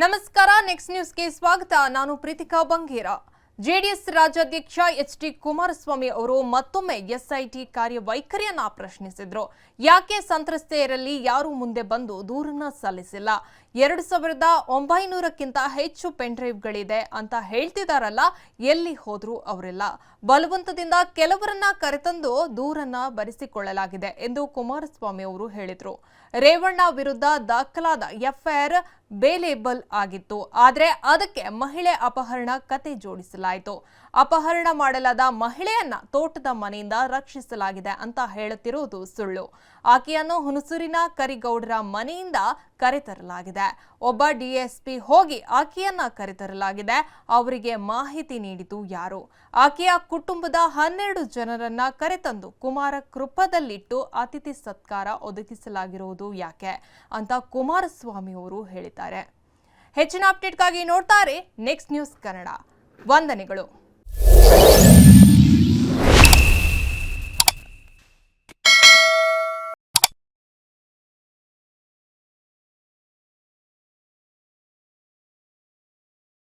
ನಮಸ್ಕಾರ, ನೆಕ್ಸ್ಟ್ ನ್ಯೂಸ್ಗೆ ಸ್ವಾಗತ. ನಾನು ಪ್ರೀತಿಕಾ ಬಂಗೇರ. ಜೆಡಿಎಸ್ ರಾಜ್ಯಾಧ್ಯಕ್ಷ ಎಚ್.ಡಿ. ಕುಮಾರಸ್ವಾಮಿ ಅವರು ಮತ್ತೊಮ್ಮೆ ಎಸ್ಐಟಿ ಕಾರ್ಯವೈಖರಿಯನ್ನ ಪ್ರಶ್ನಿಸಿದ್ರು. ಯಾಕೆ ಸಂತ್ರಸ್ತೆಯರಲ್ಲಿ ಯಾರು ಮುಂದೆ ಬಂದು ದೂರನ್ನ ಸಲ್ಲಿಸಿಲ್ಲ? 2900ಕ್ಕಿಂತ ಹೆಚ್ಚು ಪೆನ್ಡ್ರೈವ್ಗಳಿದೆ ಅಂತ ಹೇಳ್ತಿದಾರಲ್ಲ, ಎಲ್ಲಿ ಹೋದ್ರು ಅವರೆಲ್ಲ? ಬಲವಂತದಿಂದ ಕೆಲವರನ್ನ ಕರೆತಂದು ದೂರನ್ನ ಬರೆಸಿಕೊಳ್ಳಲಾಗಿದೆ ಎಂದು ಕುಮಾರಸ್ವಾಮಿ ಅವರು ಹೇಳಿದ್ರು. ರೇವಣ್ಣ ವಿರುದ್ಧ ದಾಖಲಾದ ಎಫ್ಐಆರ್ ಬೇಲೇಬಲ್ ಆಗಿತ್ತು, ಆದರೆ ಅದಕ್ಕೆ ಮಹಿಳೆ ಅಪಹರಣ ಕತೆ ಜೋಡಿಸಲಾಯಿತು. ಅಪಹರಣ ಮಾಡಲಾದ ಮಹಿಳೆಯನ್ನ ತೋಟದ ಮನೆಯಿಂದ ರಕ್ಷಿಸಲಾಗಿದೆ ಅಂತ ಹೇಳುತ್ತಿರುವುದು ಸುಳ್ಳು. ಆಕೆಯನ್ನು ಹುಣಸೂರಿನ ಕರಿಗೌಡರ ಮನೆಯಿಂದ ಕರೆತರಲಾಗಿದೆ. ಒಬ್ಬ ಡಿಎಸ್ಪಿ ಹೋಗಿ ಆಕೆಯನ್ನ ಕರೆತರಲಾಗಿದೆ. ಅವರಿಗೆ ಮಾಹಿತಿ ನೀಡಿತು ಯಾರು? ಆಕೆಯ ಕುಟುಂಬದ 12 ಜನರನ್ನ ಕರೆತಂದು ಕುಮಾರ ಕೃಪದಲ್ಲಿಟ್ಟು ಅತಿಥಿ ಸತ್ಕಾರ ಒದಗಿಸಲಾಗಿರುವುದು ಯಾಕೆ ಅಂತ ಕುಮಾರಸ್ವಾಮಿ ಅವರು ಹೇಳಿದ್ದಾರೆ. ಹೆಚ್ಚಿನ ಅಪ್ಡೇಟ್ಗಾಗಿ ನೋಡ್ತಾರೆ ನೆಕ್ಸ್ಟ್ ನ್ಯೂಸ್ ಕನ್ನಡ. ವಂದನೆಗಳು.